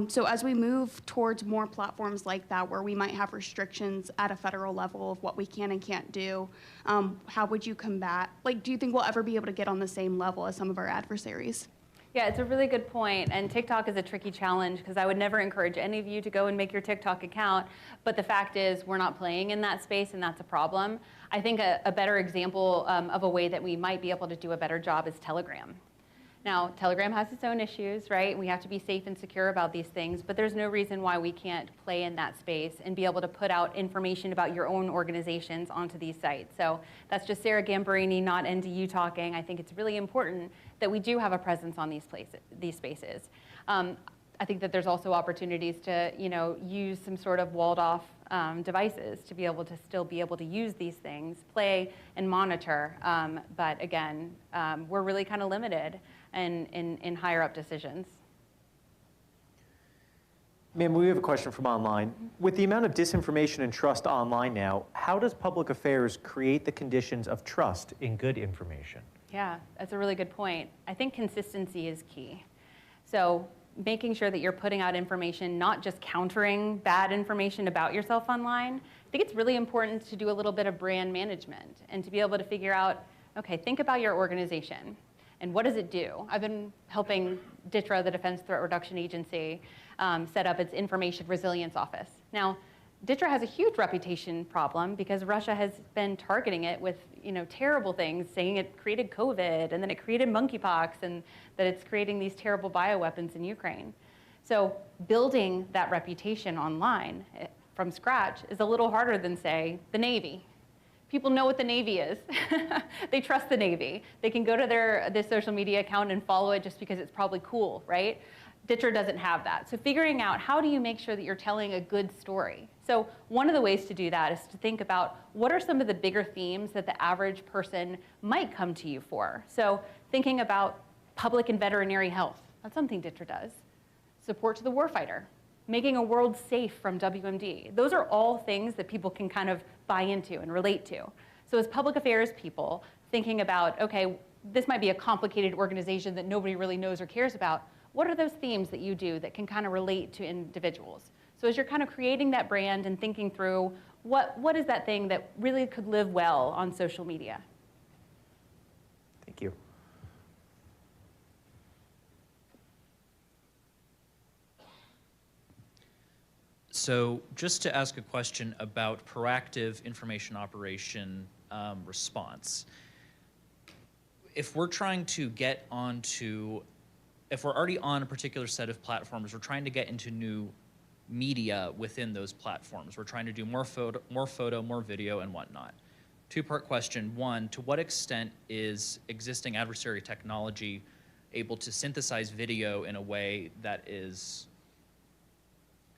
Speaker 5: So as we move towards more platforms like that where we might have restrictions at a federal level of what we can and can't do, how would you combat, like, do you think we'll ever be able to get on the same level as some of our adversaries?
Speaker 2: Yeah, it's a really good point, and TikTok is a tricky challenge because I would never encourage any of you to go and make your TikTok account, but the fact is we're not playing in that space, and that's a problem. I think a better example of a way that we might be able to do a better job is Telegram. Now, Telegram has its own issues, right? We have to be safe and secure about these things, but there's no reason why we can't play in that space and be able to put out information about your own organizations onto these sites. So that's just Sarah Gambarini, not NDU talking. I think it's really important that we do have a presence on these spaces. I think that there's also opportunities to, use some sort of walled-off devices to be able to still be able to use these things, play and monitor. But again, we're really kind of limited in higher up decisions.
Speaker 6: Ma'am, we have a question from online. With the amount of disinformation and trust online now, how does public affairs create the conditions of trust in good information?
Speaker 2: Yeah, that's a really good point. I think consistency is key. So making sure that you're putting out information, not just countering bad information about yourself online. I think it's really important to do a little bit of brand management and to be able to figure out, okay, think about your organization and what does it do? I've been helping DTRA, the Defense Threat Reduction Agency, set up its Information Resilience Office. Now, DTRA has a huge reputation problem because Russia has been targeting it with terrible things, saying it created COVID and then it created monkeypox and that it's creating these terrible bioweapons in Ukraine. So building that reputation online from scratch is a little harder than, say, the Navy. People know what the Navy is. They trust the Navy. They can go to their social media account and follow it just because it's probably cool, right? DTRA doesn't have that. So figuring out how do you make sure that you're telling a good story. So one of the ways to do that is to think about what are some of the bigger themes that the average person might come to you for. So thinking about public and veterinary health. That's something DTRA does. Support to the warfighter. Making a world safe from WMD. Those are all things that people can kind of buy into and relate to. So as public affairs people, thinking about, okay, this might be a complicated organization that nobody really knows or cares about. What are those themes that you do that can kind of relate to individuals? So as you're kind of creating that brand and thinking through, what is that thing that really could live well on social media?
Speaker 6: Thank you.
Speaker 7: So just to ask a question about proactive information operation response. If we're trying to get onto, if we're already on a particular set of platforms, we're trying to get into new media within those platforms. We're trying to do more photo, more video, and whatnot. Two-part question. One, to what extent is existing adversary technology able to synthesize video in a way that is,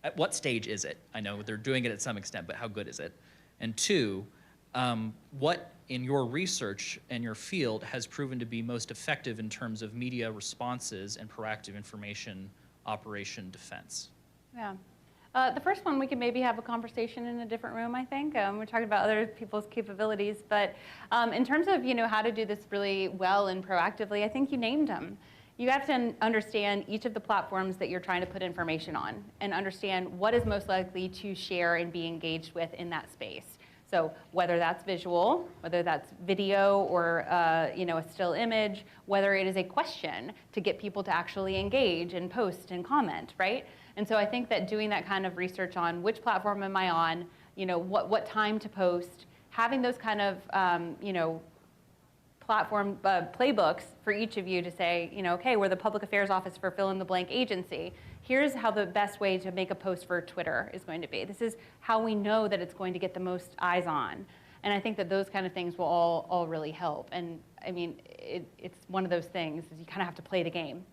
Speaker 7: at what stage is it? I know they're doing it at some extent, but how good is it? And two, what in your research and your field has proven to be most effective in terms of media responses and proactive information operation defense?
Speaker 2: Yeah. The first one, we can maybe have a conversation in a different room, I think. We're talking about other people's capabilities. But in terms of how to do this really well and proactively, I think you named them. You have to understand each of the platforms that you're trying to put information on and understand what is most likely to share and be engaged with in that space. So whether that's visual, whether that's video or a still image, whether it is a question to get people to actually engage and post and comment, right? And so I think that doing that kind of research on which platform am I on, what time to post, having those kind of, platform playbooks for each of you to say, okay, we're the public affairs office for fill in the blank agency. Here's how the best way to make a post for Twitter is going to be. This is how we know that it's going to get the most eyes on. And I think that those kind of things will all really help. And I mean, it's one of those things is you kind of have to play the game.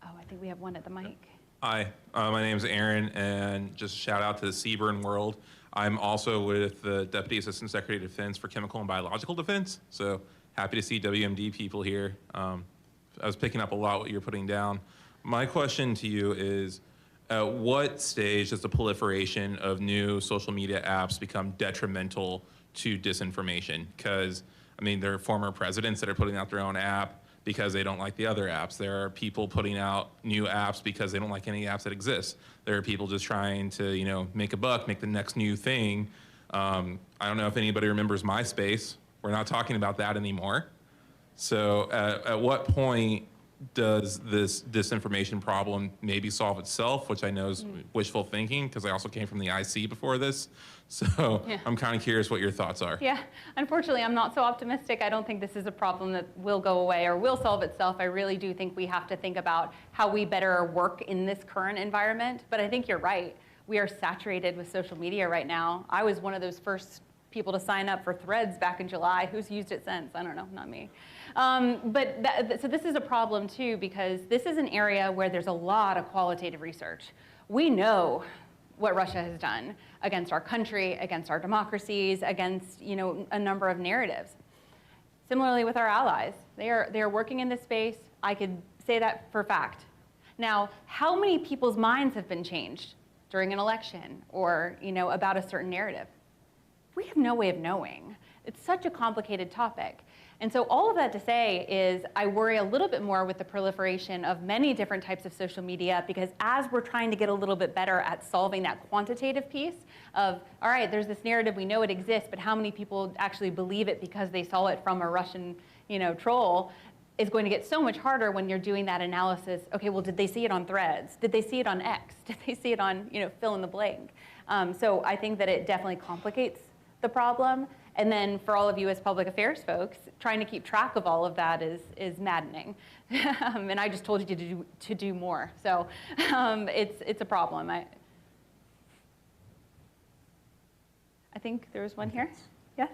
Speaker 2: Oh, I think we have one at the mic.
Speaker 8: Hi, my name is Aaron, and just shout out to the Seaburn world. I'm also with the Deputy Assistant Secretary of Defense for Chemical and Biological Defense, so happy to see WMD people here. I was picking up a lot what you're putting down. My question to you is, at what stage does the proliferation of new social media apps become detrimental to disinformation? Because, I mean, there are former presidents that are putting out their own app because they don't like the other apps. There are people putting out new apps because they don't like any apps that exist. There are people just trying to, make a buck, make the next new thing. I don't know if anybody remembers MySpace. We're not talking about that anymore. So at what point does this disinformation problem maybe solve itself, which I know is wishful thinking, because I also came from the IC before this. So yeah. I'm kind of curious what your thoughts are.
Speaker 2: Yeah, unfortunately, I'm not so optimistic. I don't think this is a problem that will go away or will solve itself. I really do think we have to think about how we better work in this current environment. But I think you're right. We are saturated with social media right now. I was one of those first people to sign up for Threads back in July. Who's used it since? I don't know, not me. So this is a problem too, because this is an area where there's a lot of qualitative research. We know what Russia has done against our country, against our democracies, against a number of narratives. Similarly with our allies, they are working in this space. I could say that for fact. Now, how many people's minds have been changed during an election or about a certain narrative? We have no way of knowing. It's such a complicated topic. And so all of that to say is I worry a little bit more with the proliferation of many different types of social media, because as we're trying to get a little bit better at solving that quantitative piece of, all right, there's this narrative, we know it exists, but how many people actually believe it because they saw it from a Russian troll, is going to get so much harder when you're doing that analysis. Okay, well, did they see it on Threads? Did they see it on X? Did they see it on fill in the blank? So I think that it definitely complicates the problem. And then for all of you as public affairs folks, trying to keep track of all of that is maddening. And I just told you to do more. So it's a problem. I think there was one here. Yes?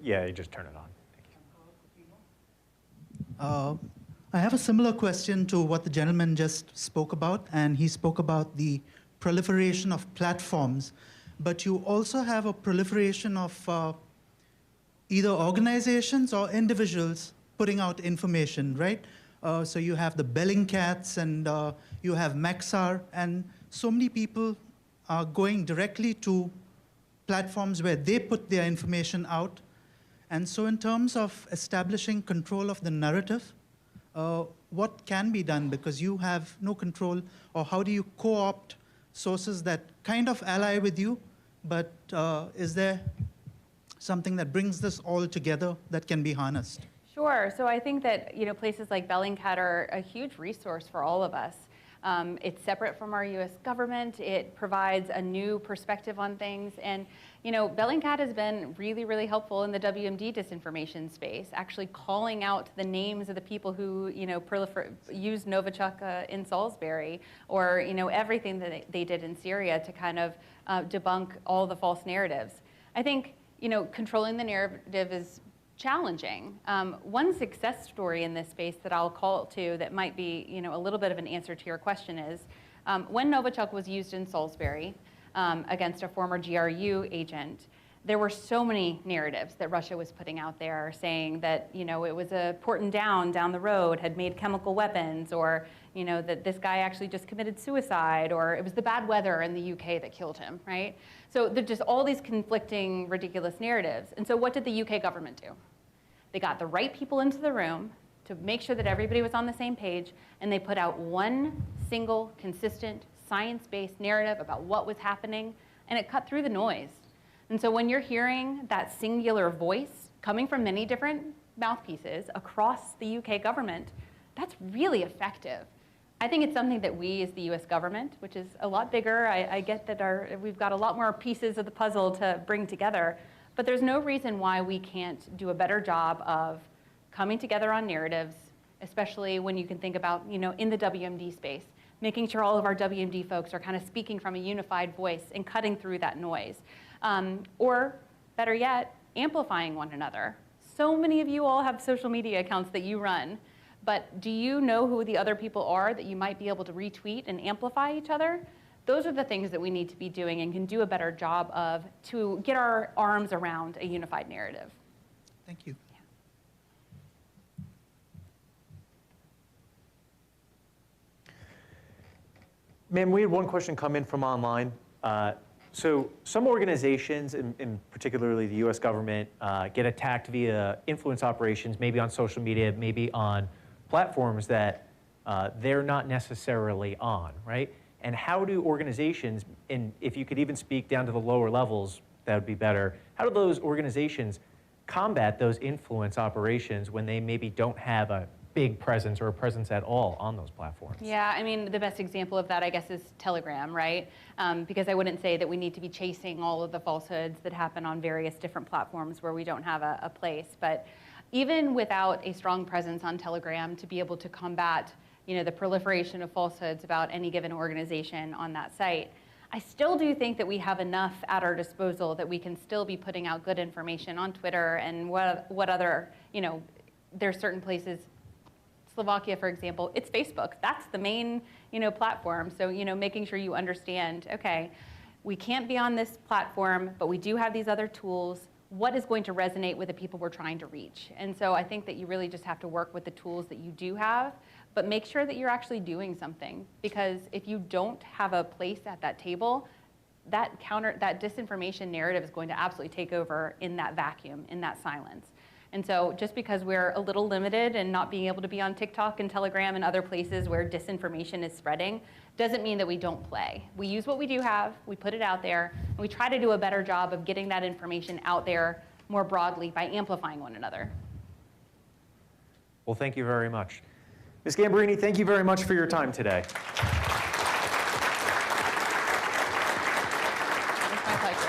Speaker 6: Yeah, you just turn it on.
Speaker 9: Thank you. I have a similar question to what the gentleman just spoke about, and he spoke about the proliferation of platforms, but you also have a proliferation of either organizations or individuals putting out information, right? So you have the Bellingcats and you have Maxar, and so many people are going directly to platforms where they put their information out. And so in terms of establishing control of the narrative, what can be done, because you have no control, or how do you co-opt sources that kind of ally with you, but is there something that brings this all together that can be harnessed?
Speaker 2: Sure. So I think that places like Bellingcat are a huge resource for all of us. It's separate from our U.S. government. It provides a new perspective on things. And Bellingcat has been really, really helpful in the WMD disinformation space, actually calling out the names of the people who used Novichok in Salisbury, or everything that they did in Syria to kind of debunk all the false narratives. I think controlling the narrative is challenging. One success story in this space that I'll call to that might be a little bit of an answer to your question is when Novichok was used in Salisbury against a former GRU agent, there were so many narratives that Russia was putting out there saying that it was a Porton down the road had made chemical weapons, or that this guy actually just committed suicide, or it was the bad weather in the UK that killed him, right? So there's just all these conflicting, ridiculous narratives. And so what did the UK government do? They got the right people into the room to make sure that everybody was on the same page, and they put out one single, consistent, science-based narrative about what was happening, and it cut through the noise. And so when you're hearing that singular voice coming from many different mouthpieces across the UK government, that's really effective. I think it's something that we as the US government, which is a lot bigger, I get that we've got a lot more pieces of the puzzle to bring together, but there's no reason why we can't do a better job of coming together on narratives, especially when you can think about, in the WMD space, making sure all of our WMD folks are kind of speaking from a unified voice and cutting through that noise. Or better yet, amplifying one another. So many of you all have social media accounts that you run, but do you know who the other people are that you might be able to retweet and amplify each other? Those are the things that we need to be doing and can do a better job of to get our arms around a unified narrative.
Speaker 9: Thank you.
Speaker 6: Ma'am, we had one question come in from online. So some organizations, and particularly the US government, get attacked via influence operations, maybe on social media, maybe on platforms that they're not necessarily on, right? And how do organizations, and if you could even speak down to the lower levels, that would be better. How do those organizations combat those influence operations when they maybe don't have a big presence or a presence at all on those platforms?
Speaker 2: Yeah, I mean, the best example of that, I guess, is Telegram, right? Because I wouldn't say that we need to be chasing all of the falsehoods that happen on various different platforms where we don't have a place. But even without a strong presence on Telegram to be able to combat, the proliferation of falsehoods about any given organization on that site, I still do think that we have enough at our disposal that we can still be putting out good information on Twitter and what other, there's certain places. Slovakia, for example, it's Facebook. That's the main, platform. So, making sure you understand, okay, we can't be on this platform, but we do have these other tools. What is going to resonate with the people we're trying to reach? And so I think that you really just have to work with the tools that you do have, but make sure that you're actually doing something. Because if you don't have a place at that table, that disinformation narrative is going to absolutely take over in that vacuum, in that silence. And so just because we're a little limited and not being able to be on TikTok and Telegram and other places where disinformation is spreading doesn't mean that we don't play. We use what we do have, we put it out there, and we try to do a better job of getting that information out there more broadly by amplifying one another.
Speaker 6: Well, thank you very much. Ms. Gambarini, thank you very much for your time today.
Speaker 2: It's my pleasure.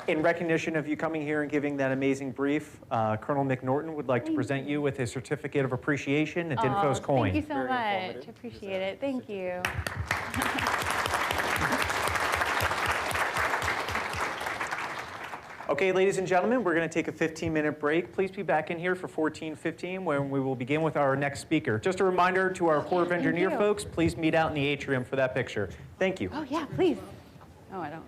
Speaker 6: In recognition of you coming here and giving that amazing brief, Colonel McNorton would like to present you with his certificate of appreciation, a DINFOS coin.
Speaker 2: Thank you so much. Appreciate it. Thank you.
Speaker 6: Okay, ladies and gentlemen, we're going to take a 15-minute break. Please be back in here for 14:15 when we will begin with our next speaker. Just a reminder to our Corps of Engineer folks, please meet out in the atrium for that picture. Thank you.
Speaker 2: Oh, yeah, please. Oh, I don't.